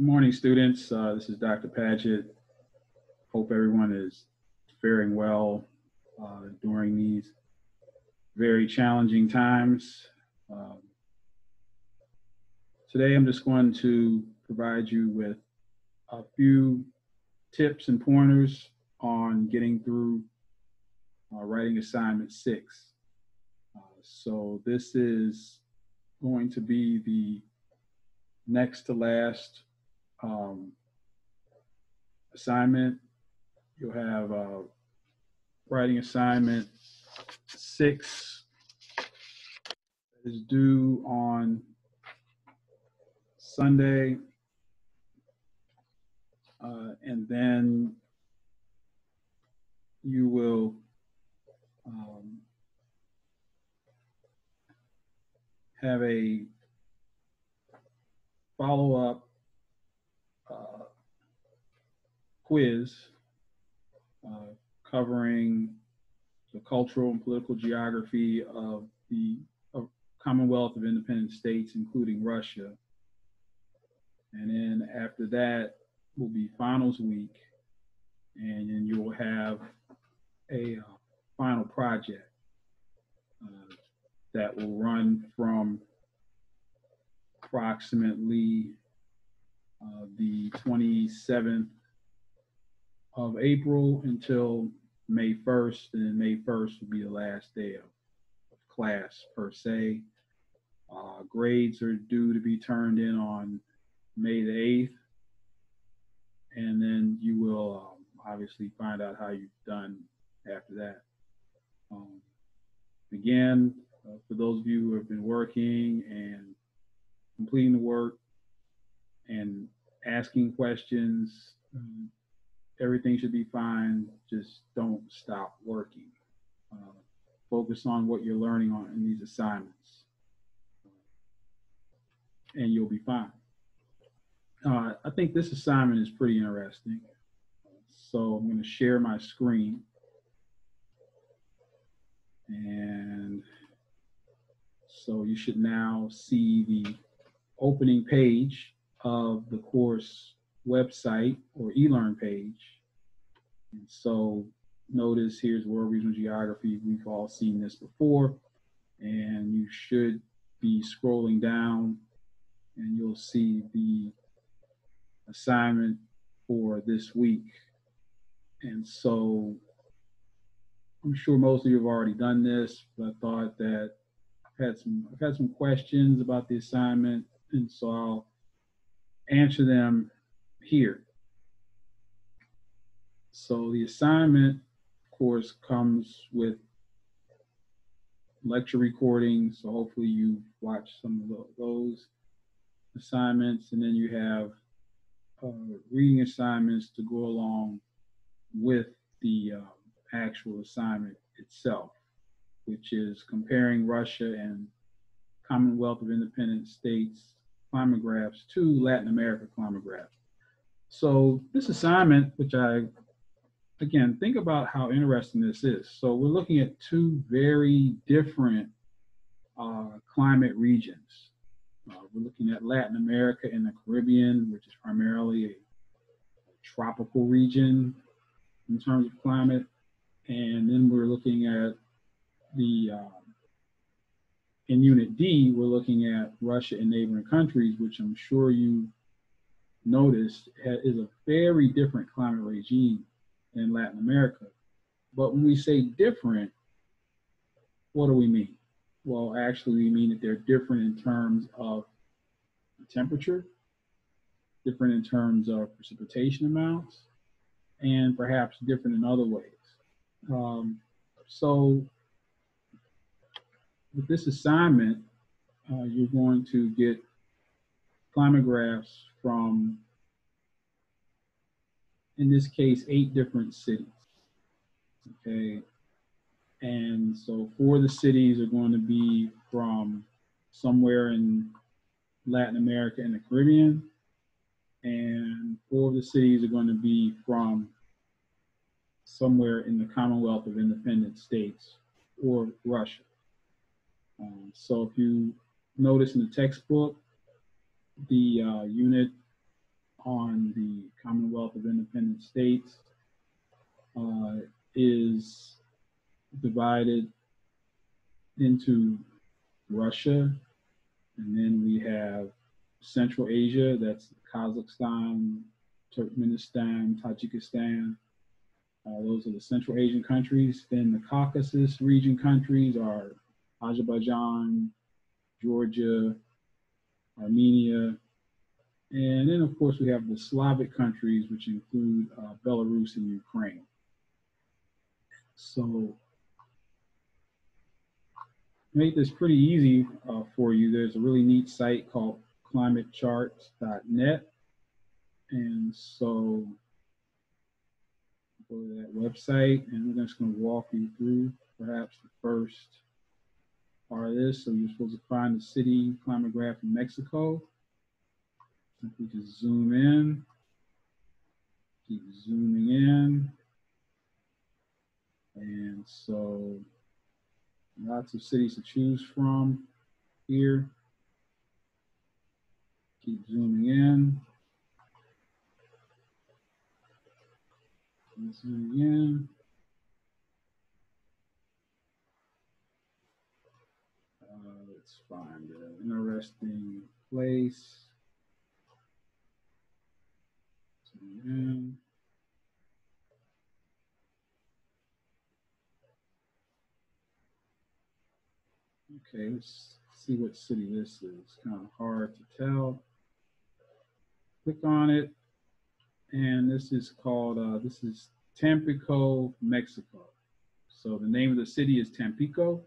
Good morning, students. This is Dr. Padgett. Hope everyone is faring well during these very challenging times. Today, I'm just going to provide you with a few tips and pointers on getting through writing assignment 6. So this is going to be the next to last assignment. You'll have writing assignment 6 that is due on Sunday, and then you will have a follow-up quiz covering the cultural and political geography of the Commonwealth of Independent States, including Russia. And then after that will be finals week, and then you will have a final project that will run from approximately the 27th of April until May 1st, and then May 1st will be the last day of class per se. Grades are due to be turned in on May the 8th, and then you will obviously find out how you've done after that. Again, for those of you who have been working and completing the work and asking questions, everything should be fine. Just don't stop working. Focus on what you're learning on in these assignments, and you'll be fine. I think this assignment is pretty interesting. So I'm going to share my screen. And so you should now see the opening page of the course website or eLearn page. And so notice here's World Regional Geography. We've all seen this before. And you should be scrolling down and you'll see the assignment for this week. And so I'm sure most of you have already done this, but I thought that I've had some questions about the assignment, and so I'll answer them here. So the assignment, of course, comes with lecture recordings, so hopefully you've watched some of those assignments, and then you have reading assignments to go along with the actual assignment itself, which is comparing Russia and Commonwealth of Independent States Climagraphs to Latin America Climagraphs. So this assignment, which again, think about how interesting this is. So we're looking at two very different climate regions. We're looking at Latin America and the Caribbean, which is primarily a tropical region in terms of climate. And then we're looking at in Unit D, we're looking at Russia and neighboring countries, which I'm sure you noticed is a very different climate regime in Latin America. But when we say different, what do we mean? Well, actually, we mean that they're different in terms of temperature, different in terms of precipitation amounts, and perhaps different in other ways. So with this assignment, you're going to get climagraphs from, in this case, 8 different cities. Okay. And so 4 of the cities are going to be from somewhere in Latin America and the Caribbean, and 4 of the cities are going to be from somewhere in the Commonwealth of Independent States or Russia. So if you notice in the textbook, the unit on the Commonwealth of Independent States is divided into Russia, and then we have Central Asia, that's Kazakhstan, Turkmenistan, Tajikistan. Those are the Central Asian countries. Then the Caucasus region countries are Azerbaijan, Georgia, Armenia, and then of course we have the Slavic countries, which include Belarus and Ukraine. So make this pretty easy for you. There's a really neat site called climatecharts.net, and so go to that website, and we're just going to walk you through perhaps the first part of this. So you're supposed to find the city Climagraph in Mexico. Simply just zoom in, keep zooming in, and so lots of cities to choose from here. Keep zooming in, keep zooming in. Let's find an interesting place. Zoom in. Okay, let's see what city this is. Kind of hard to tell. Click on it, and this is called, this is Tampico, Mexico. So the name of the city is Tampico.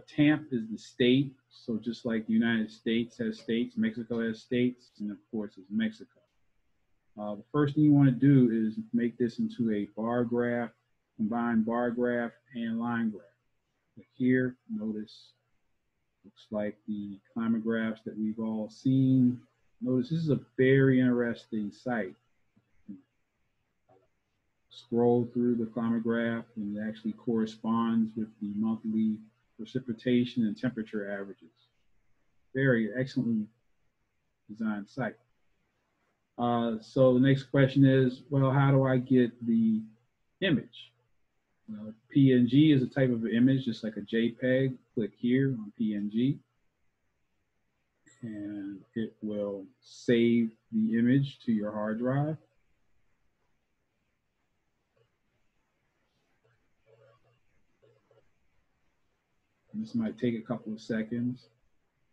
Tamp is the state, so just like the United States has states, Mexico has states, and of course it's Mexico. The first thing you want to do is make this into a bar graph, combined bar graph and line graph. But here, notice, looks like the climagraphs that we've all seen. Notice this is a very interesting site. Scroll through the climograph, and it actually corresponds with the monthly precipitation and temperature averages. Very excellently designed site. So the next question is, well, how do I get the image? PNG is a type of image, just like a JPEG. Click here on PNG, and it will save the image to your hard drive. And this might take a couple of seconds,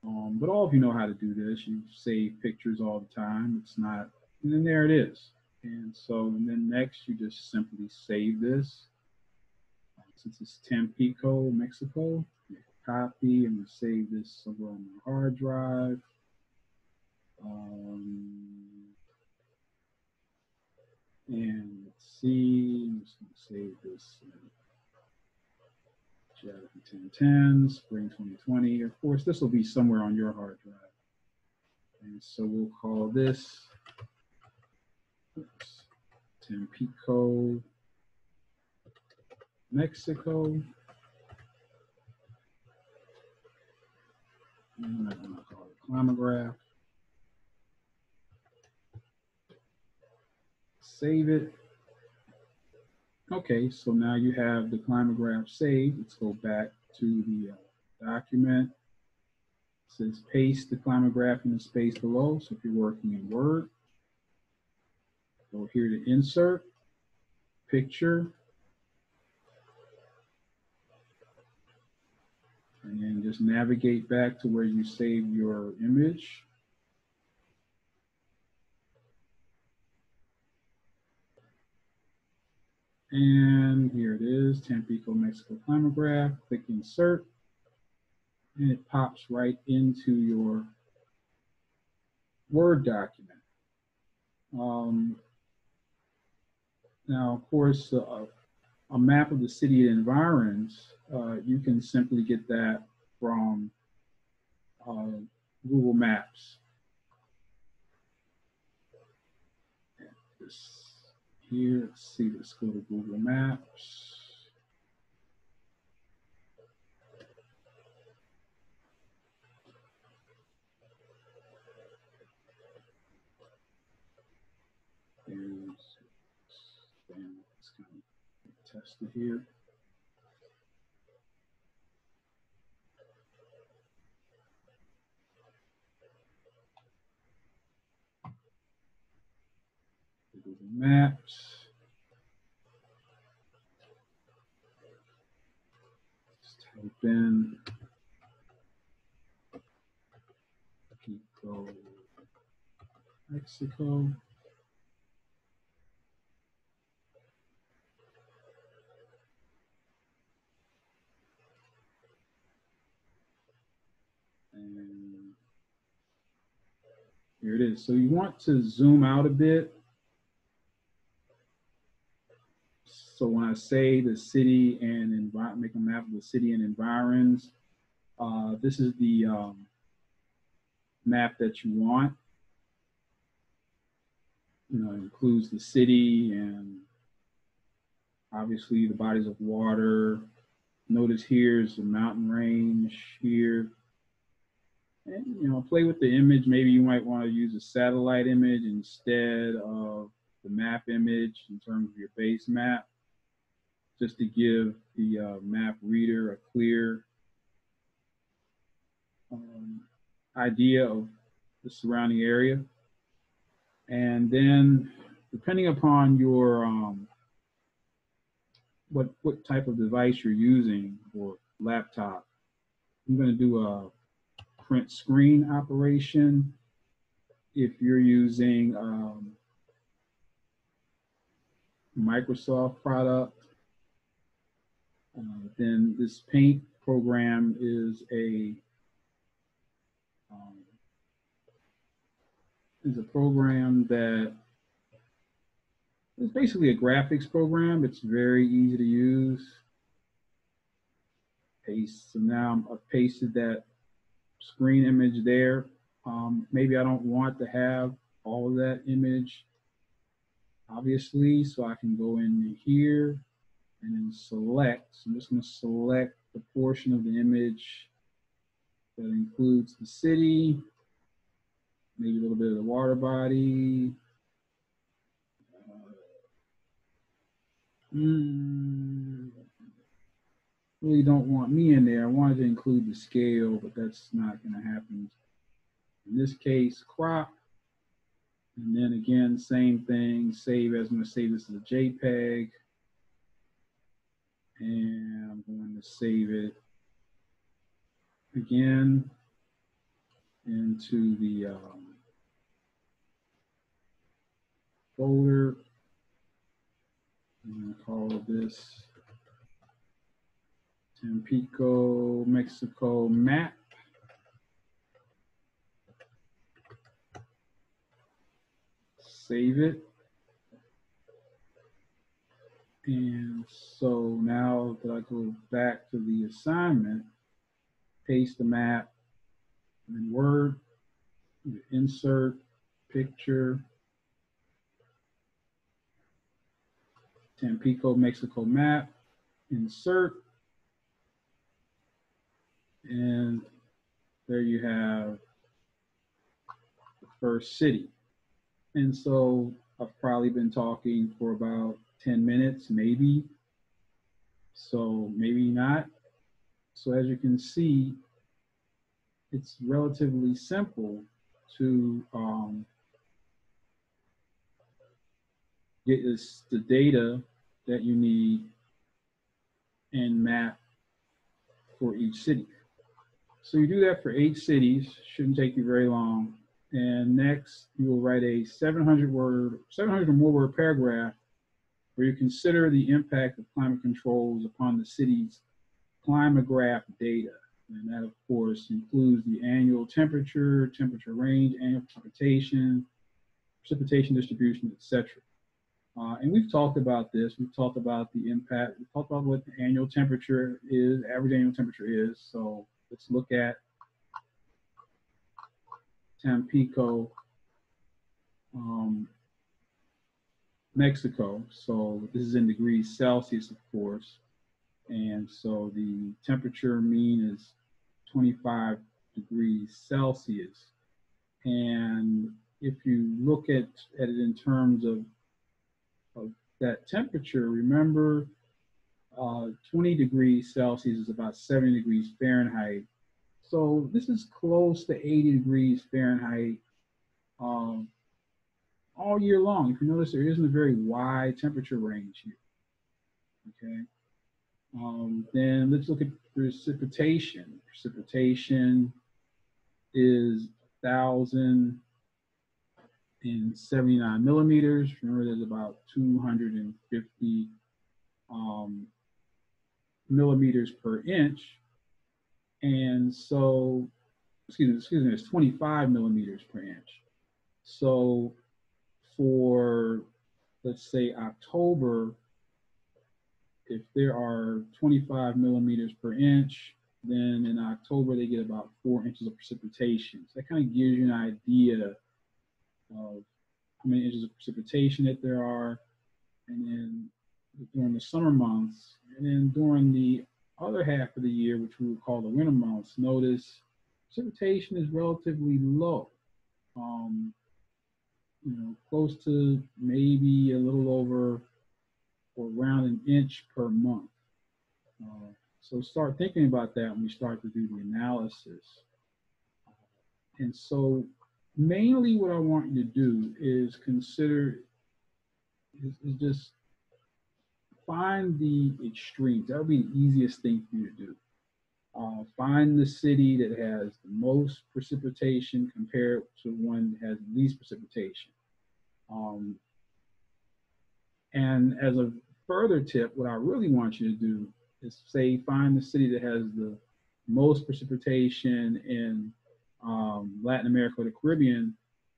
but all of you know how to do this. You save pictures all the time. It's not, and then there it is. And so, and then next you just simply save this. Since it's Tampico, Mexico, make a copy and save this somewhere on my hard drive. And let's see, I'm just going to save this. Geography 1010, spring 2020. Of course, this will be somewhere on your hard drive. And so we'll call this Tampico, Mexico. And I'm going to call it Climagraph. Save it. Okay, so now you have the Climagraph saved. Let's go back to the document. It says paste the Climagraph in the space below. So if you're working in Word, go here to Insert, Picture, and then just navigate back to where you saved your image. And here it is, Tampico, Mexico Climagraph. Click Insert, and it pops right into your Word document. Now, of course, a map of the city and environs, you can simply get that from Google Maps. Here, let's see, let's go to Google Maps. test it here. Google Maps. Let's type in Pico, Mexico. And here it is. So you want to zoom out a bit. So when I say the city and make a map of the city and environs, this is the map that you want. You know, it includes the city and obviously the bodies of water. Notice here's the mountain range here. And, you know, play with the image. Maybe you might want to use a satellite image instead of the map image in terms of your base map, just to give the map reader a clear idea of the surrounding area. And then depending upon your what type of device you're using or laptop, I'm going to do a print screen operation. If you're using Microsoft product, then this Paint program is a program that is basically a graphics program. It's very easy to use. Paste. So now I've pasted that screen image there. Maybe I don't want to have all of that image, obviously, so I can go in here and then select. So I'm just going to select the portion of the image that includes the city, maybe a little bit of the water body. Really don't want me in there. I wanted to include the scale, but that's not going to happen. In this case, crop. And then again, same thing, save as. I'm going to save this as a JPEG. And I'm going to save it again into the folder. I'm going to call this Tampico, Mexico map. Save it. And so now that I go back to the assignment, paste the map in Word, insert, picture, Tampico, Mexico map, insert, and there you have the first city. And so I've probably been talking for about 10 minutes, maybe. So maybe not. So as you can see, it's relatively simple to get the data that you need and map for each city. So you do that for 8 cities, shouldn't take you very long. And next, you will write a 700 or more word paragraph where you consider the impact of climate controls upon the city's Climagraph data. And that, of course, includes the annual temperature, temperature range, annual precipitation distribution, etc. And we've talked about this. We've talked about the impact. We've talked about what the annual temperature is, average annual temperature is. So let's look at Tampico, Mexico. So this is in degrees Celsius, of course. And so the temperature mean is 25 degrees Celsius. And if you look at it in terms of that temperature, remember 20 degrees Celsius is about 70 degrees Fahrenheit. So this is close to 80 degrees Fahrenheit um, all year long. If you notice, there isn't a very wide temperature range here. Okay. Then let's look at precipitation. Precipitation is 1,079 millimeters. Remember, there's about 250 um, millimeters per inch. And so, excuse me, it's 25 millimeters per inch. So for, let's say, October, if there are 25 millimeters per inch, then in October they get about 4 inches of precipitation. So that kind of gives you an idea of how many inches of precipitation that there are. And then during the summer months, and then during the other half of the year, which we would call the winter months, notice precipitation is relatively low. Close to maybe a little over or around an inch per month. So start thinking about that when we start to do the analysis. And so mainly what I want you to do is consider, is just find the extremes. That would be the easiest thing for you to do. Find the city that has the most precipitation compared to one that has the least precipitation. And as a further tip, what I really want you to do is say find the city that has the most precipitation in Latin America or the Caribbean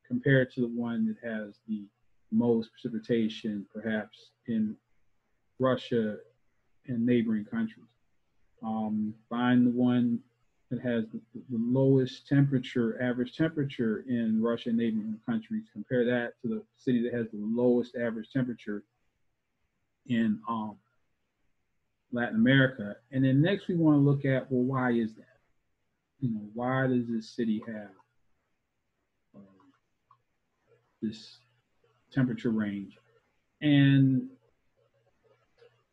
compared to the one that has the most precipitation perhaps in Russia and neighboring countries. Find the one that has the lowest temperature, average temperature in Russia and neighboring countries. Compare that to the city that has the lowest average temperature in Latin America. And then next we want to look at, well, why is that? Why does this city have this temperature range? And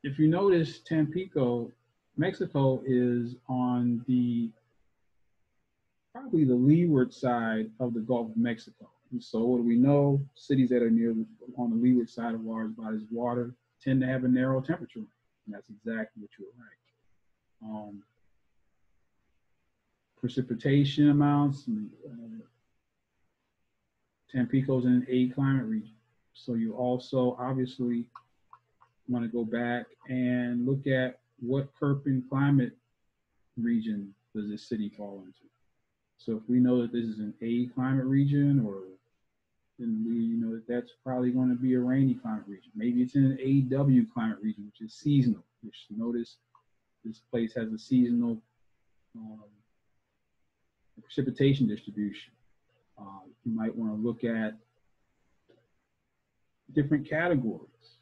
if you notice, Tampico, Mexico is on probably the leeward side of the Gulf of Mexico. And so what do we know? Cities that are on the leeward side of large bodies of water tend to have a narrow temperature range. And that's exactly what you're right. Precipitation amounts, Tampico's in an A climate region. So you also obviously want to go back and look at what Köppen climate region does this city fall into. So if we know that this is an A climate region, then we know that that's probably going to be a rainy climate region. Maybe it's in an AW climate region, which is seasonal. Which notice this place has a seasonal precipitation distribution. You might want to look at different categories.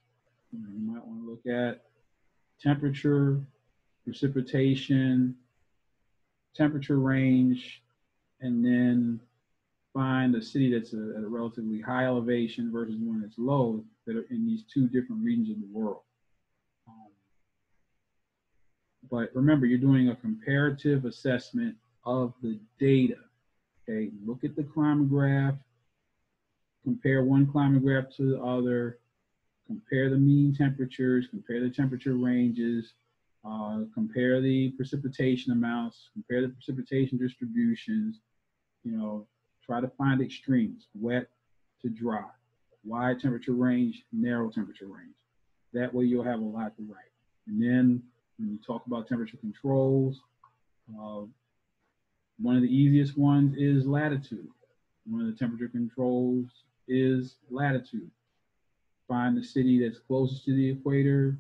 You might want to look at temperature, precipitation, temperature range, and then find a city that's at a relatively high elevation versus one that's low that are in these two different regions of the world. But remember, you're doing a comparative assessment of the data. Okay, look at the Climagraph, compare one Climagraph to the other, compare the mean temperatures, compare the temperature ranges, compare the precipitation amounts, compare the precipitation distributions, try to find extremes, wet to dry, wide temperature range, narrow temperature range. That way you'll have a lot to write. And then when you talk about temperature controls, one of the easiest ones is latitude. One of the temperature controls is latitude. Find the city that's closest to the equator,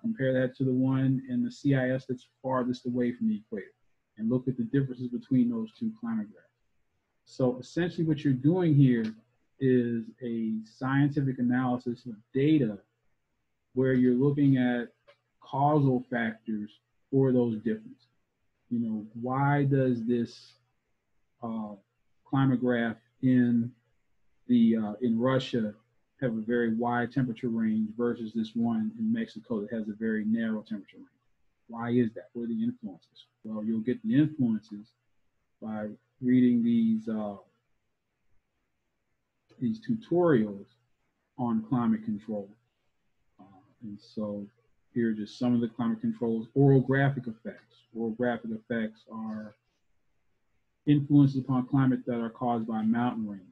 compare that to the one in the CIS that's farthest away from the equator, and look at the differences between those two climagraphs. So essentially what you're doing here is a scientific analysis of data where you're looking at causal factors for those differences. Why does this climagraph in Russia have a very wide temperature range versus this one in Mexico that has a very narrow temperature range. Why is that? What are the influences? Well, you'll get the influences by reading these tutorials on climate control. And so here are just some of the climate controls. Orographic effects. Orographic effects are influences upon climate that are caused by mountain ranges.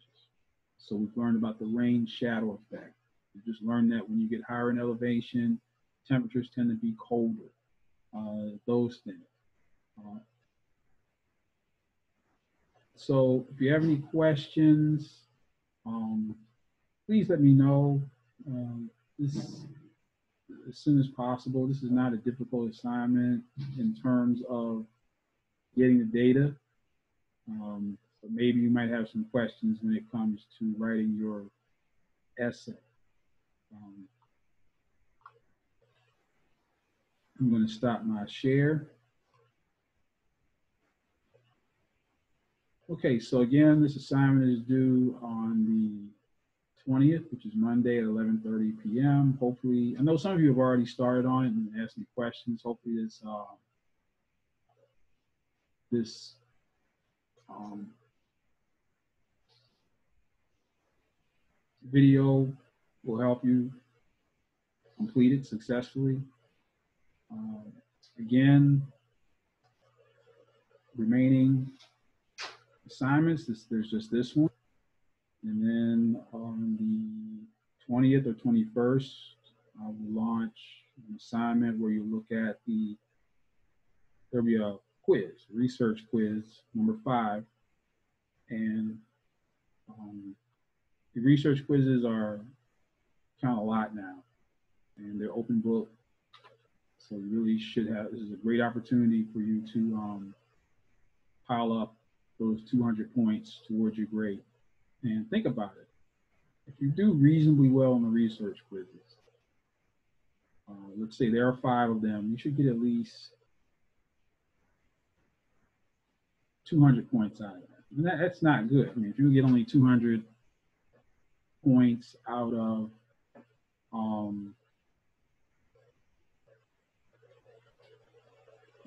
So we've learned about the rain shadow effect. We just learned that when you get higher in elevation, temperatures tend to be colder. Those things. So if you have any questions, please let me know as soon as possible. This is not a difficult assignment in terms of getting the data. But maybe you might have some questions when it comes to writing your essay. I'm going to stop my share. Okay, so again, this assignment is due on the 20th, which is Monday at 11:30 p.m. Hopefully, I know some of you have already started on it and asked me questions. Hopefully this video will help you complete it successfully. Again, remaining assignments, there's just this one. And then on the 20th or 21st, I will launch an assignment where you look at there'll be a quiz, research quiz, number 5. And the research quizzes are kind of a lot now, and they're open book. So you really should have, this is a great opportunity for you to pile up those 200 points towards your grade. And think about it. If you do reasonably well in the research quizzes, let's say there are 5 of them, you should get at least 200 points out of that. And that's not good. I mean, if you get only 200 points out of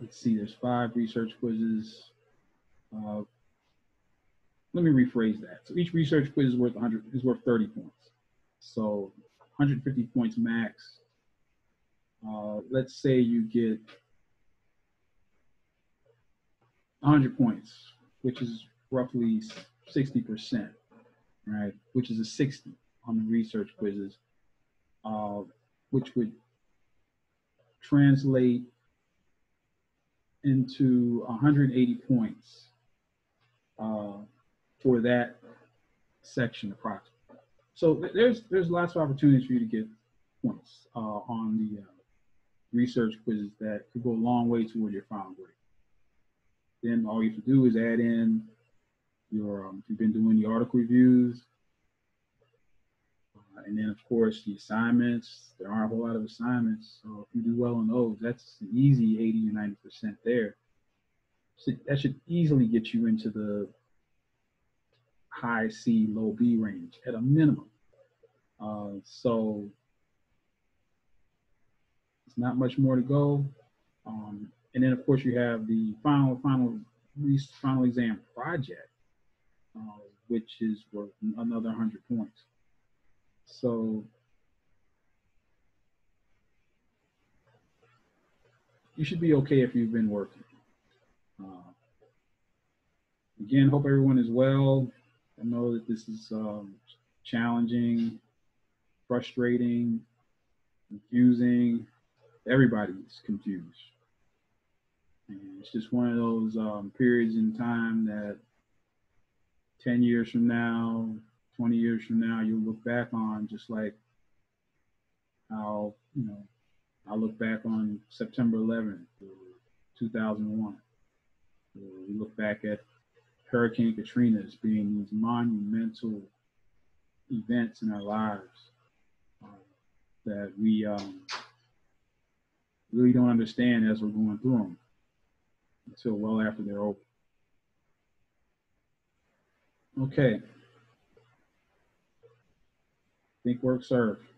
let's see, there's 5 research quizzes. Let me rephrase that. So each research quiz is worth 30 points. So 150 points max. Let's say you get 100 points, which is roughly 60%, right? Which is a 60 on the research quizzes, which would translate into 180 points for that section approximately. So there's lots of opportunities for you to get points on the research quizzes that could go a long way toward your final grade. Then all you have to do is add in your, if you've been doing the article reviews, and then of course the assignments. There aren't a whole lot of assignments, so if you do well on those, that's an easy 80 or 90% there. So that should easily get you into the high C, low B range at a minimum. So it's not much more to go. And then of course you have the final exam project, which is worth another 100 points. So you should be okay if you've been working. Again, hope everyone is well. I know that this is challenging, frustrating, confusing. Everybody's confused. And it's just one of those periods in time that 10 years from now, 20 years from now, you'll look back on, just like how, I look back on September 11th, 2001. We look back at Hurricane Katrina as being these monumental events in our lives that we really don't understand as we're going through them until well after they're over. Okay. Think, work, serve.